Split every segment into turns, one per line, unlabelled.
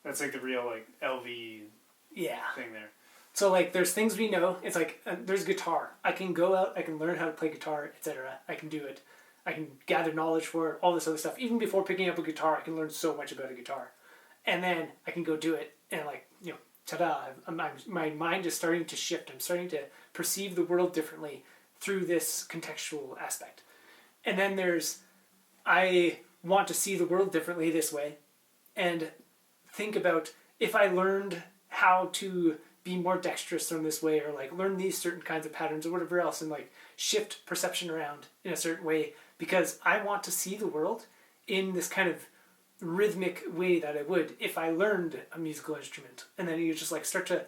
That's like the real like LV thing there.
So like there's things we know. It's like there's guitar. I can go out. I can learn how to play guitar, etc. I can do it. I can gather knowledge for it. All this other stuff. Even before picking up a guitar, I can learn so much about a guitar, and then I can go do it. And like ta-da! My mind is starting to shift. I'm starting to perceive the world differently through this contextual aspect. And then I want to see the world differently this way, and think about if I learned how to be more dexterous in this way, or like learn these certain kinds of patterns or whatever else, and like shift perception around in a certain way, because I want to see the world in this kind of rhythmic way that I would if I learned a musical instrument. And then you just like start to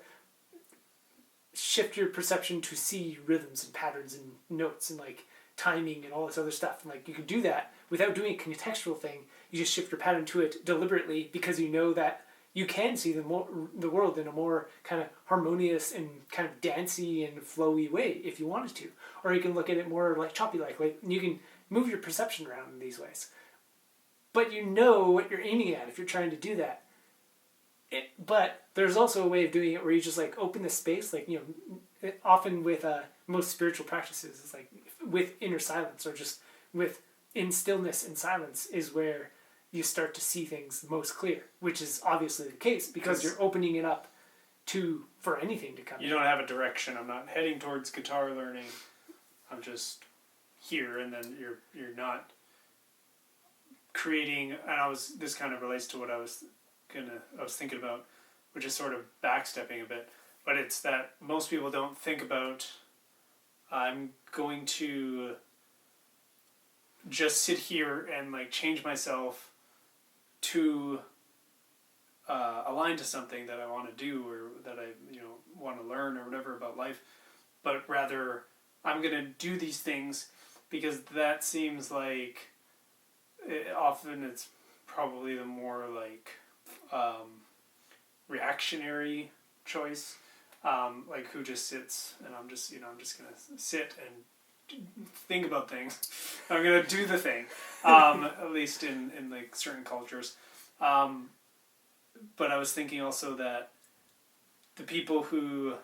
shift your perception to see rhythms and patterns and notes and like timing and all this other stuff. And like you can do that without doing a contextual thing. You just shift your pattern to it deliberately because you know that you can see the world in a more kind of harmonious and kind of dancey and flowy way if you wanted to. Or you can look at it more like choppy, like you can move your perception around in these ways. But you know what you're aiming at if you're trying to do that. But there's also a way of doing it where you just like open the space, like, often with most spiritual practices, it's like with inner silence or just in stillness and silence is where you start to see things most clear, which is obviously the case because you're opening it up for anything to come in.
You don't have a direction. I'm not heading towards guitar learning. I'm just here, and then you're not creating. And this kind of relates to what I was thinking about, which is sort of backstepping a bit. But it's that most people don't think about, I'm going to just sit here and like change myself to align to something that I want to do or that I want to learn or whatever about life, but rather I'm going to do these things because that seems like often it's probably the more like reactionary choice, like who just sits and I'm just going to sit and think about things. I'm going to do the thing, at least in like certain cultures. But I was thinking also that the people who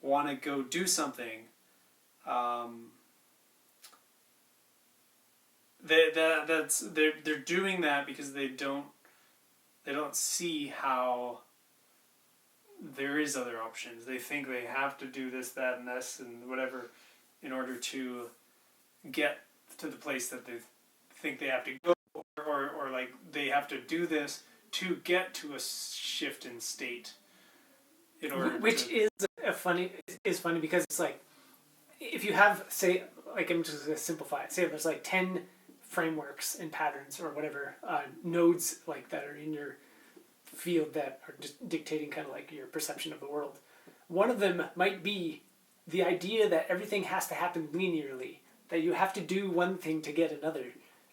want to go do something, they're doing that because they don't see how there is other options. They think they have to do this, that, and this, and whatever in order to get to the place that they think they have to go, or like they have to do this to get to a shift in state. In order,
is funny because it's like if you have, say, like I'm just going to simplify it. Say there's like 10 frameworks and patterns or whatever nodes like that are in your field that are just dictating kind of like your perception of the world. One of them might be the idea that everything has to happen linearly, that you have to do one thing to get another.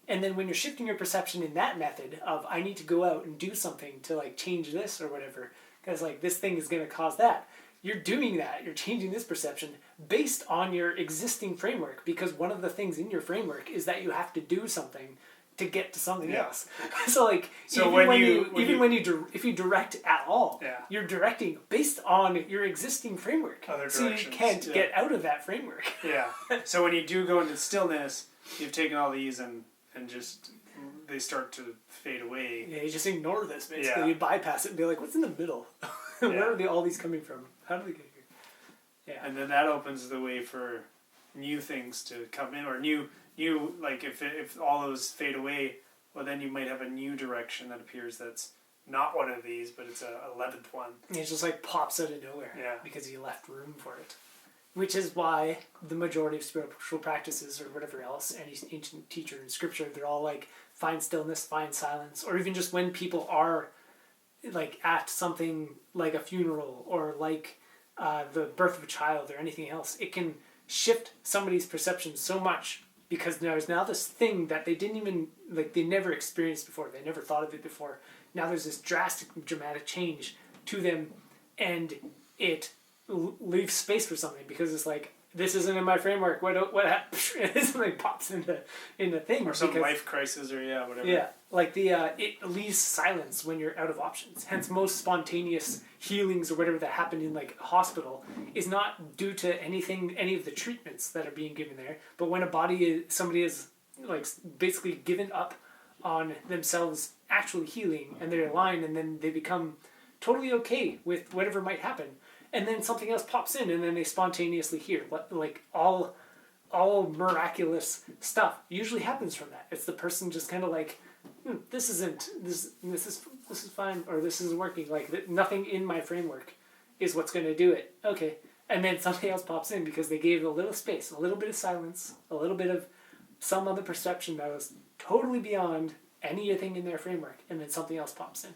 And then when you're shifting your perception in that method of I need to go out and do something to like change this or whatever, because like this thing is going to cause that, you're doing that. You're changing this perception based on your existing framework, because one of the things in your framework is that you have to do something to get to something else. So like if you direct at all, you're directing based on your existing framework. So you can't get out of that framework.
Yeah. So when you do go into stillness, you've taken all these and just they start to fade away.
Yeah, you just ignore this basically. Yeah. You bypass it and be like, what's in the middle? Where are all these coming from? How do they get here? Yeah.
And then that opens the way for new things to come in, or new like if all those fade away, well then you might have a new direction that appears that's not one of these, but it's a 11th one.
And it just like pops out of nowhere because you left room for it. Which is why the majority of spiritual practices or whatever else, any ancient teacher in scripture, they're all like find stillness, find silence, or even just when people are like at something like a funeral or like the birth of a child or anything else, it can shift somebody's perception so much because there's now this thing that they didn't even, like they never experienced before, they never thought of it before. Now there's this drastic, dramatic change to them, and it leaves space for something because it's like, this isn't in my framework. What happened? Something pops into thing.
Or some life crisis or whatever.
Yeah, Like it leaves silence when you're out of options. Hence, most spontaneous healings or whatever that happened in like a hospital is not due to any of the treatments that are being given there, but when somebody is like basically given up on themselves actually healing and they're aligned, and then they become totally okay with whatever might happen, and then something else pops in, and then they spontaneously heal. Like all miraculous stuff usually happens from that. It's the person just kind of like, this is fine, or this isn't working. Like nothing in my framework is what's going to do it. Okay, and then something else pops in because they gave a little space, a little bit of silence, a little bit of some other perception that was totally beyond anything in their framework, and then something else pops in.